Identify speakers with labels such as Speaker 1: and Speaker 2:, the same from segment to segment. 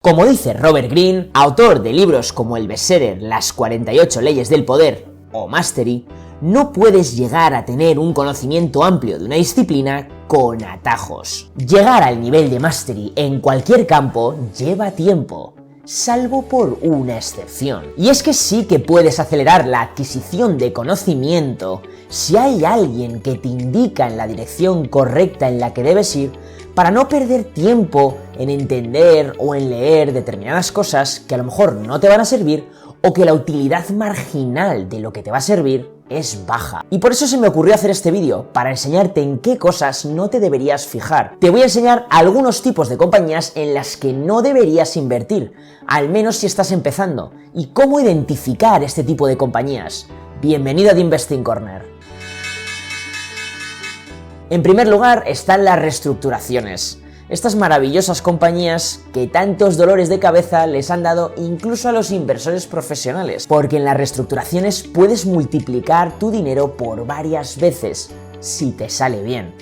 Speaker 1: Como dice Robert Greene, autor de libros como el bestseller Las 48 leyes del poder o Mastery, no puedes llegar a tener un conocimiento amplio de una disciplina con atajos. Llegar al nivel de Mastery en cualquier campo lleva tiempo, salvo por una excepción. Y es que sí que puedes acelerar la adquisición de conocimiento si hay alguien que te indica en la dirección correcta en la que debes ir, para no perder tiempo en entender o en leer determinadas cosas que a lo mejor no te van a servir o que la utilidad marginal de lo que te va a servir es baja. Y por eso se me ocurrió hacer este vídeo, para enseñarte en qué cosas no te deberías fijar. Te voy a enseñar algunos tipos de compañías en las que no deberías invertir, al menos si estás empezando, y cómo identificar este tipo de compañías. Bienvenido a The Investing Corner. En primer lugar están las reestructuraciones. Estas maravillosas compañías que tantos dolores de cabeza les han dado incluso a los inversores profesionales, porque en las reestructuraciones puedes multiplicar tu dinero por varias veces, si te sale bien.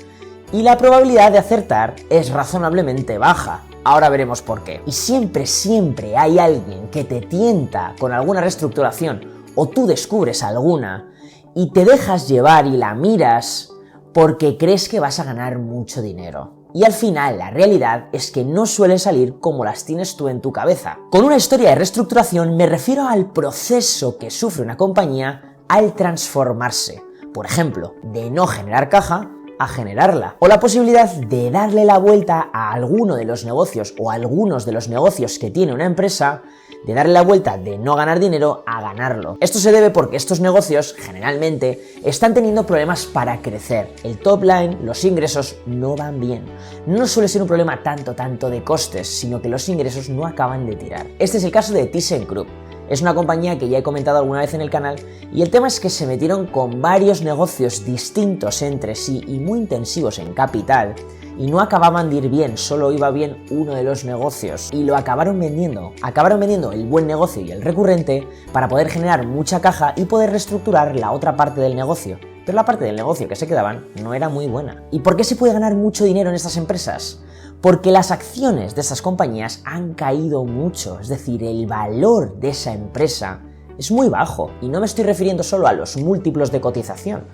Speaker 1: Y la probabilidad de acertar es razonablemente baja. Ahora veremos por qué. Y siempre hay alguien que te tienta con alguna reestructuración, o tú descubres alguna, y te dejas llevar y la miras porque crees que vas a ganar mucho dinero. Y al final la realidad es que no suelen salir como las tienes tú en tu cabeza. Con una historia de reestructuración me refiero al proceso que sufre una compañía al transformarse. Por ejemplo, de no generar caja a generarla. O la posibilidad de darle la vuelta a alguno de los negocios o a algunos de los negocios que tiene una empresa, de darle la vuelta de no ganar dinero a ganarlo. Esto se debe porque estos negocios generalmente están teniendo problemas para crecer. El top line, los ingresos no van bien. No suele ser un problema tanto de costes, sino que los ingresos no acaban de tirar. Este es el caso de ThyssenKrupp. Es una compañía que ya he comentado alguna vez en el canal y el tema es que se metieron con varios negocios distintos entre sí y muy intensivos en capital y no acababan de ir bien, solo iba bien uno de los negocios y lo acabaron vendiendo. Acabaron vendiendo el buen negocio y el recurrente para poder generar mucha caja y poder reestructurar la otra parte del negocio. Pero la parte del negocio que se quedaban no era muy buena. ¿Y por qué se puede ganar mucho dinero en estas empresas? Porque las acciones de estas compañías han caído mucho, es decir, el valor de esa empresa es muy bajo. Y no me estoy refiriendo solo a los múltiplos de cotización.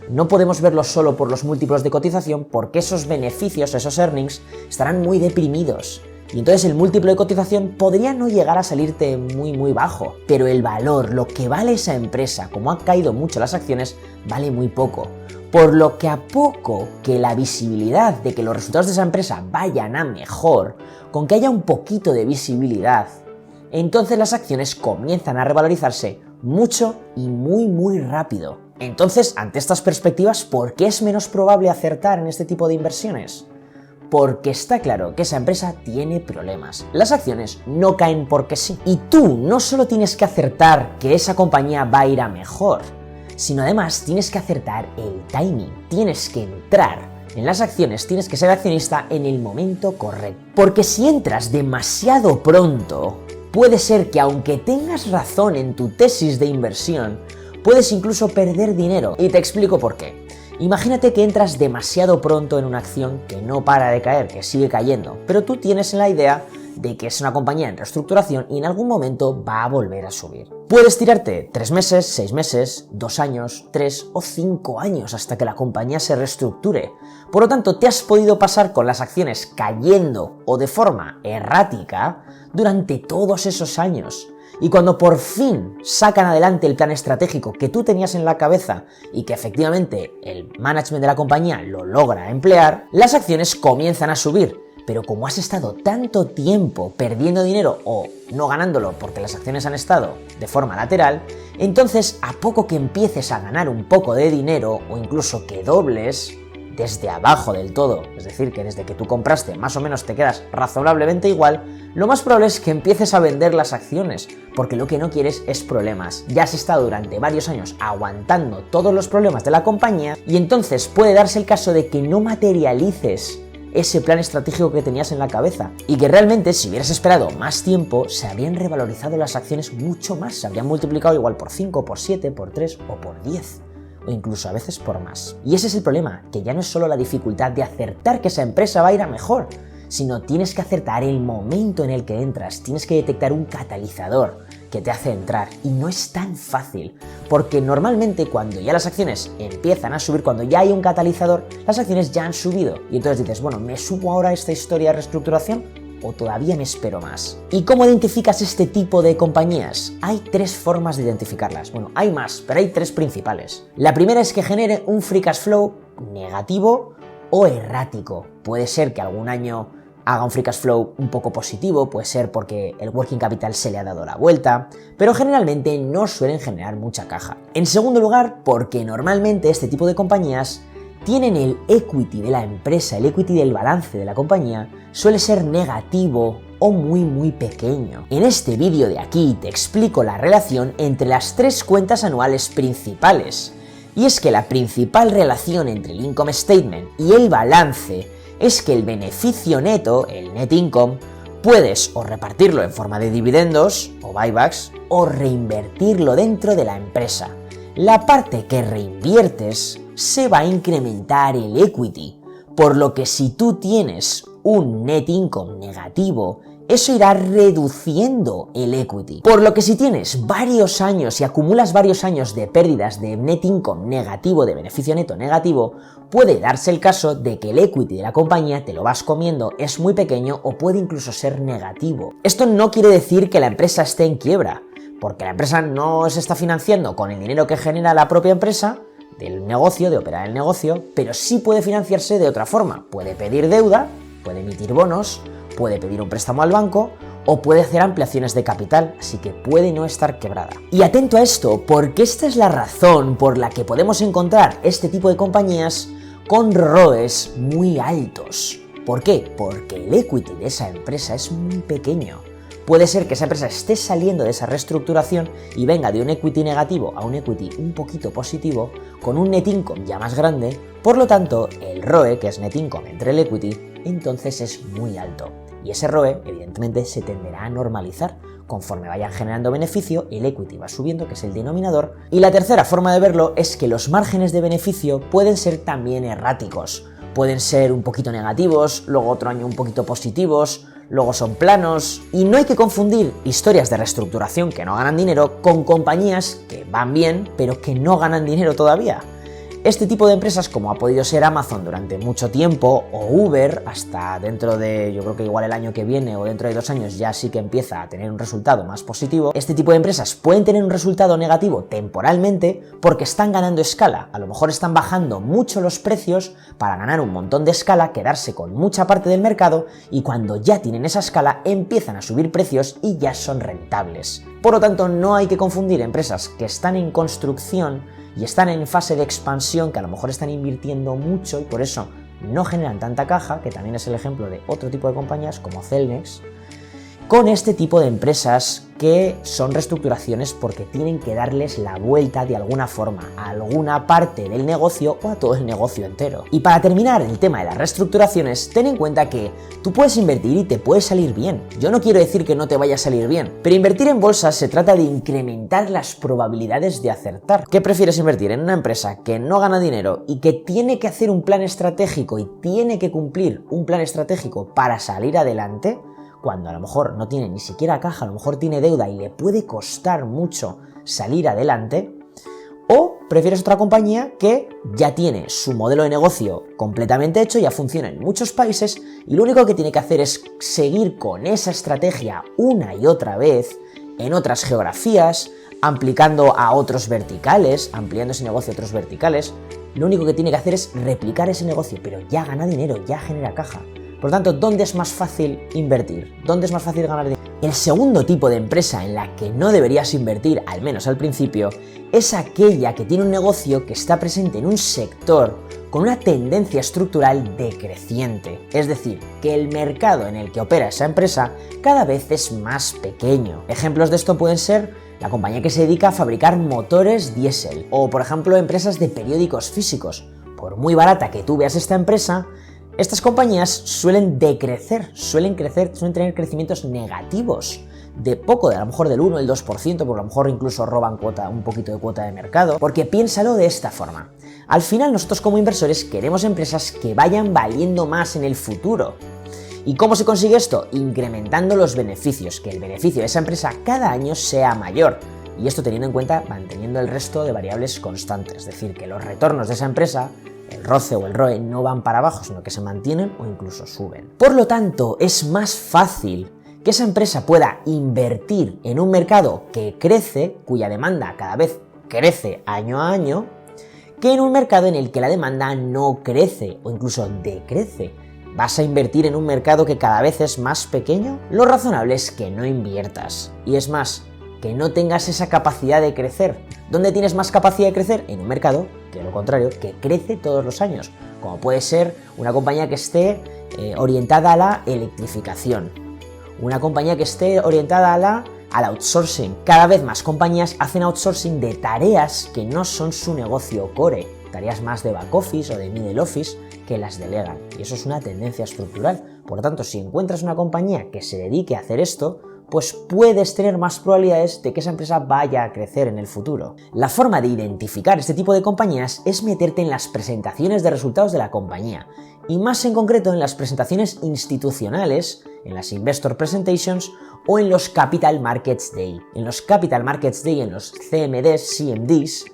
Speaker 1: No podemos verlo solo por los múltiplos de cotización porque esos beneficios, esos earnings, estarán muy deprimidos. Y entonces el múltiplo de cotización podría no llegar a salirte muy bajo. Pero el valor, lo que vale esa empresa, como han caído mucho las acciones, vale muy poco. Por lo que a poco que la visibilidad de que los resultados de esa empresa vayan a mejor, con que haya un poquito de visibilidad, entonces las acciones comienzan a revalorizarse mucho y muy rápido. Entonces, ante estas perspectivas, ¿por qué es menos probable acertar en este tipo de inversiones? Porque está claro que esa empresa tiene problemas. Las acciones no caen porque sí. Y tú no solo tienes que acertar que esa compañía va a ir a mejor, sino además tienes que acertar el timing. Tienes que entrar en las acciones, tienes que ser accionista en el momento correcto. Porque si entras demasiado pronto, puede ser que aunque tengas razón en tu tesis de inversión, puedes incluso perder dinero. Y te explico por qué. Imagínate que entras demasiado pronto en una acción que no para de caer, que sigue cayendo, pero tú tienes la idea de que es una compañía en reestructuración y en algún momento va a volver a subir. Puedes tirarte 3 meses, 6 meses, 2 años, 3 o 5 años hasta que la compañía se reestructure. Por lo tanto, te has podido pasar con las acciones cayendo o de forma errática durante todos esos años. Y cuando por fin sacan adelante el plan estratégico que tú tenías en la cabeza y que efectivamente el management de la compañía lo logra emplear, las acciones comienzan a subir. Pero como has estado tanto tiempo perdiendo dinero o no ganándolo porque las acciones han estado de forma lateral, entonces a poco que empieces a ganar un poco de dinero o incluso que dobles desde abajo del todo, es decir, que desde que tú compraste más o menos te quedas razonablemente igual, lo más probable es que empieces a vender las acciones, porque lo que no quieres es problemas. Ya has estado durante varios años aguantando todos los problemas de la compañía y entonces puede darse el caso de que no materialices ese plan estratégico que tenías en la cabeza y que realmente si hubieras esperado más tiempo se habrían revalorizado las acciones mucho más, se habrían multiplicado igual por 5, por 7, por 3 o por 10. O incluso a veces por más. Y ese es el problema, que ya no es solo la dificultad de acertar que esa empresa va a ir a mejor, sino tienes que acertar el momento en el que entras, tienes que detectar un catalizador que te hace entrar, y no es tan fácil, porque normalmente cuando ya las acciones empiezan a subir, cuando ya hay un catalizador, las acciones ya han subido, y entonces dices, bueno, ¿me subo ahora a esta historia de reestructuración o todavía me espero más? ¿Y cómo identificas este tipo de compañías? Hay 3 formas de identificarlas. Bueno, hay más, pero hay 3 principales. La primera es que genere un free cash flow negativo o errático. Puede ser que algún año haga un free cash flow un poco positivo, puede ser porque el working capital se le ha dado la vuelta, pero generalmente no suelen generar mucha caja. En segundo lugar, porque normalmente este tipo de compañías tienen el equity de la empresa, el equity del balance de la compañía, suele ser negativo o muy pequeño. En este vídeo de aquí te explico la relación entre las 3 cuentas anuales principales. Y es que la principal relación entre el income statement y el balance es que el beneficio neto, el net income, puedes o repartirlo en forma de dividendos o buybacks o reinvertirlo dentro de la empresa. La parte que reinviertes se va a incrementar el equity, por lo que si tú tienes un net income negativo, eso irá reduciendo el equity. Por lo que si tienes varios años y acumulas varios años de pérdidas de net income negativo, de beneficio neto negativo, puede darse el caso de que el equity de la compañía te lo vas comiendo, es muy pequeño o puede incluso ser negativo. Esto no quiere decir que la empresa esté en quiebra, porque la empresa no se está financiando con el dinero que genera la propia empresa, del negocio, de operar el negocio, pero sí puede financiarse de otra forma. Puede pedir deuda, puede emitir bonos, puede pedir un préstamo al banco o puede hacer ampliaciones de capital, así que puede no estar quebrada. Y atento a esto, porque esta es la razón por la que podemos encontrar este tipo de compañías con ROEs muy altos. ¿Por qué? Porque el equity de esa empresa es muy pequeño. Puede ser que esa empresa esté saliendo de esa reestructuración y venga de un equity negativo a un equity un poquito positivo, con un net income ya más grande, por lo tanto el ROE, que es net income entre el equity, entonces es muy alto. Y ese ROE, evidentemente, se tenderá a normalizar. Conforme vayan generando beneficio, el equity va subiendo, que es el denominador. Y la tercera forma de verlo es que los márgenes de beneficio pueden ser también erráticos. Pueden ser un poquito negativos, luego otro año un poquito positivos, luego son planos. Y no hay que confundir historias de reestructuración que no ganan dinero con compañías que van bien, pero que no ganan dinero todavía. Este tipo de empresas, como ha podido ser Amazon durante mucho tiempo, o Uber, hasta dentro de, yo creo que igual el año que viene o dentro de 2 años ya sí que empieza a tener un resultado más positivo, este tipo de empresas pueden tener un resultado negativo temporalmente porque están ganando escala. A lo mejor están bajando mucho los precios para ganar un montón de escala, quedarse con mucha parte del mercado, y cuando ya tienen esa escala empiezan a subir precios y ya son rentables. Por lo tanto, no hay que confundir empresas que están en construcción y están en fase de expansión, que a lo mejor están invirtiendo mucho y por eso no generan tanta caja, que también es el ejemplo de otro tipo de compañías como Celnex, con este tipo de empresas que son reestructuraciones porque tienen que darles la vuelta de alguna forma a alguna parte del negocio o a todo el negocio entero. Y para terminar el tema de las reestructuraciones, ten en cuenta que tú puedes invertir y te puede salir bien. Yo no quiero decir que no te vaya a salir bien, pero invertir en bolsa se trata de incrementar las probabilidades de acertar. ¿Qué prefieres invertir en una empresa que no gana dinero y que tiene que hacer un plan estratégico y tiene que cumplir un plan estratégico para salir adelante, cuando a lo mejor no tiene ni siquiera caja, a lo mejor tiene deuda y le puede costar mucho salir adelante? ¿O prefieres otra compañía que ya tiene su modelo de negocio completamente hecho, ya funciona en muchos países y lo único que tiene que hacer es seguir con esa estrategia una y otra vez en otras geografías, aplicando a otros verticales, ampliando ese negocio a otros verticales? Lo único que tiene que hacer es replicar ese negocio, pero ya gana dinero, ya genera caja. Por lo tanto, ¿dónde es más fácil invertir? ¿Dónde es más fácil ganar dinero? El segundo tipo de empresa en la que no deberías invertir, al menos al principio, es aquella que tiene un negocio que está presente en un sector con una tendencia estructural decreciente. Es decir, que el mercado en el que opera esa empresa cada vez es más pequeño. Ejemplos de esto pueden ser la compañía que se dedica a fabricar motores diésel o, por ejemplo, empresas de periódicos físicos. Por muy barata que tú veas esta empresa, estas compañías suelen decrecer, suelen tener crecimientos negativos, de poco, de a lo mejor del 1 o el 2%, porque a lo mejor incluso roban un poquito de cuota de mercado, porque piénsalo de esta forma. Al final nosotros como inversores queremos empresas que vayan valiendo más en el futuro. ¿Y cómo se consigue esto? Incrementando los beneficios, que el beneficio de esa empresa cada año sea mayor. Y esto teniendo en cuenta manteniendo el resto de variables constantes, es decir, que los retornos de esa empresa, el ROCE o el ROE, no van para abajo, sino que se mantienen o incluso suben. Por lo tanto, es más fácil que esa empresa pueda invertir en un mercado que crece, cuya demanda cada vez crece año a año, que en un mercado en el que la demanda no crece o incluso decrece. ¿Vas a invertir en un mercado que cada vez es más pequeño? Lo razonable es que no inviertas. Y es más, que no tengas esa capacidad de crecer. ¿Dónde tienes más capacidad de crecer? En un mercado, que lo contrario, que crece todos los años. Como puede ser una compañía que esté orientada a la electrificación. Una compañía que esté orientada al outsourcing. Cada vez más compañías hacen outsourcing de tareas que no son su negocio core. Tareas más de back office o de middle office que las delegan. Y eso es una tendencia estructural. Por lo tanto, si encuentras una compañía que se dedique a hacer esto, pues puedes tener más probabilidades de que esa empresa vaya a crecer en el futuro. La forma de identificar este tipo de compañías es meterte en las presentaciones de resultados de la compañía, y más en concreto en las presentaciones institucionales, en las Investor Presentations o en los Capital Markets Day. En los Capital Markets Day, en los CMDs, CMDs,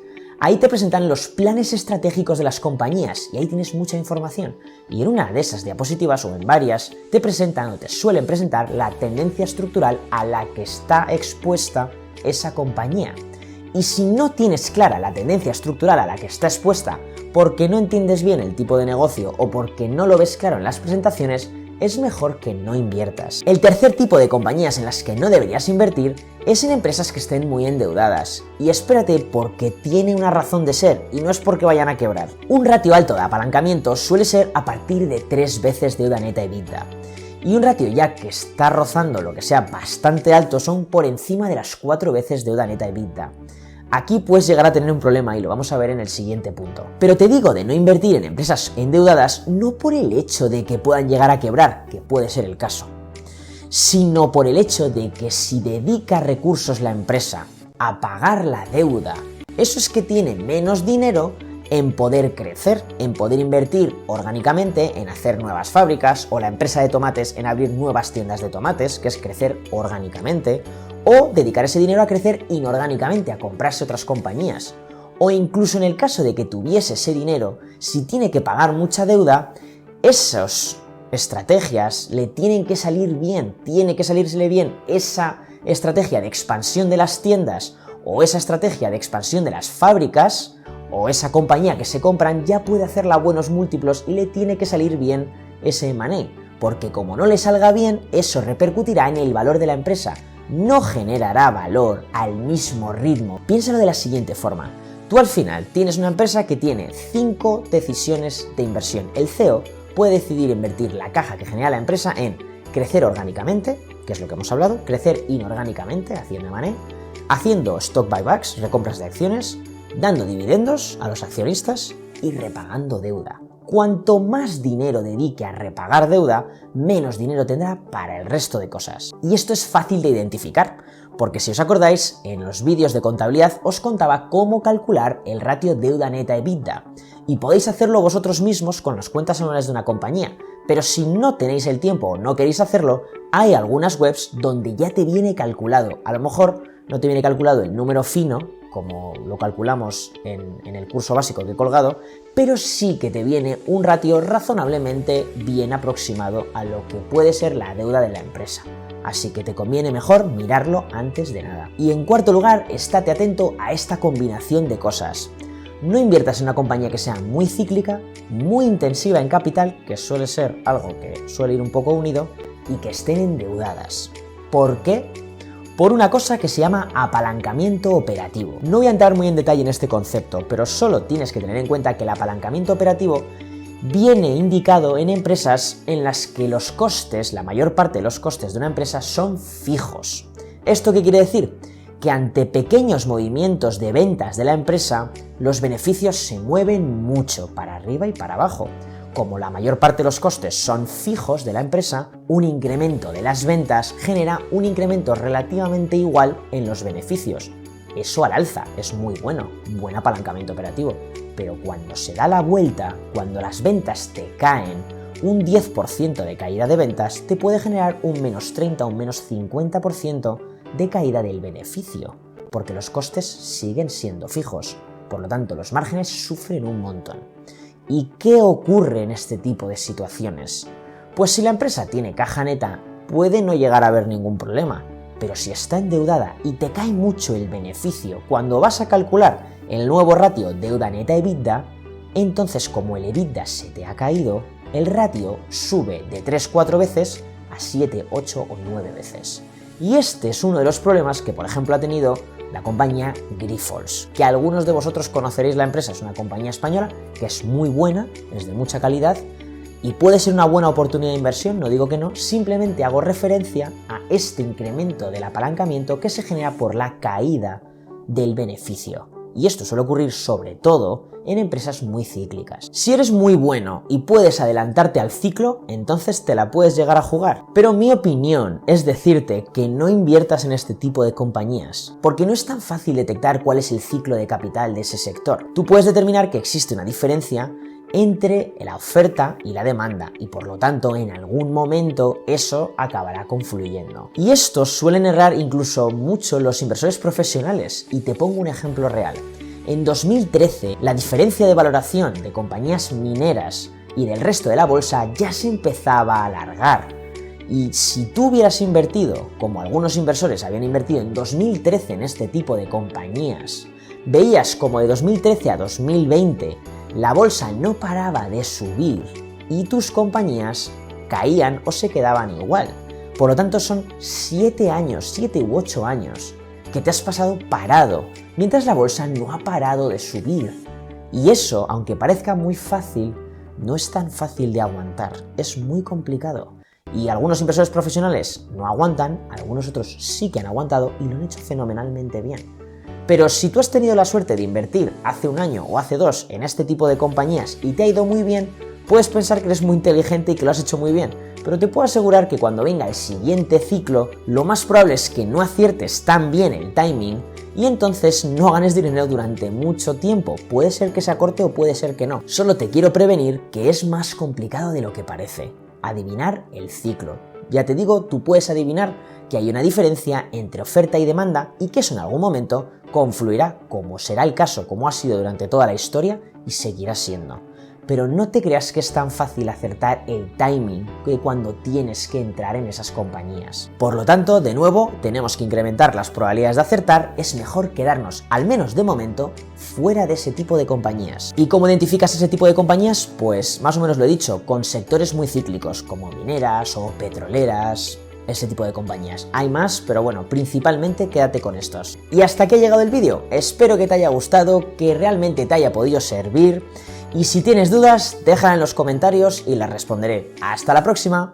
Speaker 1: ahí te presentan los planes estratégicos de las compañías y ahí tienes mucha información. Y en una de esas diapositivas o en varias te presentan o te suelen presentar la tendencia estructural a la que está expuesta esa compañía. Y si no tienes clara la tendencia estructural a la que está expuesta porque no entiendes bien el tipo de negocio o porque no lo ves claro en las presentaciones, es mejor que no inviertas. El tercer tipo de compañías en las que no deberías invertir es en empresas que estén muy endeudadas. Y espérate, porque tiene una razón de ser y no es porque vayan a quebrar. Un ratio alto de apalancamiento suele ser a partir de 3 veces deuda neta EBITDA. Y un ratio ya que está rozando lo que sea bastante alto son por encima de las 4 veces deuda neta EBITDA. Aquí puedes llegar a tener un problema y lo vamos a ver en el siguiente punto. Pero te digo de no invertir en empresas endeudadas no por el hecho de que puedan llegar a quebrar, que puede ser el caso, sino por el hecho de que si dedica recursos la empresa a pagar la deuda, eso es que tiene menos dinero en poder crecer, en poder invertir orgánicamente en hacer nuevas fábricas, o la empresa de tomates en abrir nuevas tiendas de tomates, que es crecer orgánicamente, o dedicar ese dinero a crecer inorgánicamente, a comprarse otras compañías. O incluso en el caso de que tuviese ese dinero, si tiene que pagar mucha deuda, esas estrategias le tienen que salir bien, tiene que salírsele bien esa estrategia de expansión de las tiendas o esa estrategia de expansión de las fábricas o esa compañía que se compran ya puede hacerla a buenos múltiplos y le tiene que salir bien ese M&A, porque como no le salga bien, eso repercutirá en el valor de la empresa. No generará valor al mismo ritmo. Piénsalo de la siguiente forma. Tú al final tienes una empresa que tiene 5 decisiones de inversión. El CEO puede decidir invertir la caja que genera la empresa en crecer orgánicamente, que es lo que hemos hablado, crecer inorgánicamente, haciendo M&A, haciendo stock buybacks, recompras de acciones, dando dividendos a los accionistas y repagando deuda. Cuanto más dinero dedique a repagar deuda, menos dinero tendrá para el resto de cosas. Y esto es fácil de identificar, porque si os acordáis, en los vídeos de contabilidad os contaba cómo calcular el ratio deuda neta EBITDA, y podéis hacerlo vosotros mismos con las cuentas anuales de una compañía. Pero si no tenéis el tiempo o no queréis hacerlo, hay algunas webs donde ya te viene calculado. A lo mejor no te viene calculado el número fino, como lo calculamos en el curso básico que he colgado, pero sí que te viene un ratio razonablemente bien aproximado a lo que puede ser la deuda de la empresa. Así que te conviene mejor mirarlo antes de nada. Y en cuarto lugar, estate atento a esta combinación de cosas. No inviertas en una compañía que sea muy cíclica, muy intensiva en capital, que suele ser algo que suele ir un poco unido, y que estén endeudadas. ¿Por qué? Por una cosa que se llama apalancamiento operativo. No voy a entrar muy en detalle en este concepto, pero solo tienes que tener en cuenta que el apalancamiento operativo viene indicado en empresas en las que los costes, la mayor parte de los costes de una empresa son fijos. ¿Esto qué quiere decir? Que ante pequeños movimientos de ventas de la empresa, los beneficios se mueven mucho para arriba y para abajo. Como la mayor parte de los costes son fijos de la empresa, un incremento de las ventas genera un incremento relativamente igual en los beneficios. Eso al alza es muy bueno, buen apalancamiento operativo. Pero cuando se da la vuelta, cuando las ventas te caen, un 10% de caída de ventas te puede generar un menos 30 o un menos 50% de caída del beneficio, porque los costes siguen siendo fijos, por lo tanto los márgenes sufren un montón. ¿Y qué ocurre en este tipo de situaciones? Pues si la empresa tiene caja neta, puede no llegar a haber ningún problema, pero si está endeudada y te cae mucho el beneficio cuando vas a calcular el nuevo ratio deuda neta EBITDA, entonces como el EBITDA se te ha caído, el ratio sube de 3-4 veces a 7, 8 o 9 veces. Y este es uno de los problemas que, por ejemplo, ha tenido la compañía Grifols, que algunos de vosotros conoceréis la empresa, es una compañía española que es muy buena, es de mucha calidad y puede ser una buena oportunidad de inversión, no digo que no, simplemente hago referencia a este incremento del apalancamiento que se genera por la caída del beneficio. Y esto suele ocurrir sobre todo en empresas muy cíclicas. Si eres muy bueno y puedes adelantarte al ciclo, entonces te la puedes llegar a jugar. Pero mi opinión es decirte que no inviertas en este tipo de compañías, porque no es tan fácil detectar cuál es el ciclo de capital de ese sector. Tú puedes determinar que existe una diferencia entre la oferta y la demanda y por lo tanto en algún momento eso acabará confluyendo. Y estos suelen errar incluso mucho los inversores profesionales y te pongo un ejemplo real. En 2013 la diferencia de valoración de compañías mineras y del resto de la bolsa ya se empezaba a alargar. Y si tú hubieras invertido, como algunos inversores habían invertido en 2013 en este tipo de compañías, veías como de 2013 a 2020 la bolsa no paraba de subir y tus compañías caían o se quedaban igual. Por lo tanto son 7 años, 7 u 8 años que te has pasado parado, mientras la bolsa no ha parado de subir. Y eso, aunque parezca muy fácil, no es tan fácil de aguantar, es muy complicado. Y algunos inversores profesionales no aguantan, algunos otros sí que han aguantado y lo han hecho fenomenalmente bien. Pero si tú has tenido la suerte de invertir hace un año o hace 2 en este tipo de compañías y te ha ido muy bien, puedes pensar que eres muy inteligente y que lo has hecho muy bien. Pero te puedo asegurar que cuando venga el siguiente ciclo, lo más probable es que no aciertes tan bien el timing y entonces no ganes dinero durante mucho tiempo. Puede ser que sea corto o puede ser que no. Solo te quiero prevenir que es más complicado de lo que parece. Adivinar el ciclo. Ya te digo, tú puedes adivinar que hay una diferencia entre oferta y demanda y que eso en algún momento confluirá, como será el caso, como ha sido durante toda la historia y seguirá siendo. Pero no te creas que es tan fácil acertar el timing que cuando tienes que entrar en esas compañías. Por lo tanto, de nuevo, tenemos que incrementar las probabilidades de acertar, es mejor quedarnos, al menos de momento, fuera de ese tipo de compañías. ¿Y cómo identificas ese tipo de compañías? Pues más o menos lo he dicho, con sectores muy cíclicos, como mineras o petroleras, ese tipo de compañías. Hay más, pero bueno, principalmente quédate con estos. Y hasta aquí ha llegado el vídeo. Espero que te haya gustado, que realmente te haya podido servir. Y si tienes dudas, déjala en los comentarios y las responderé. ¡Hasta la próxima!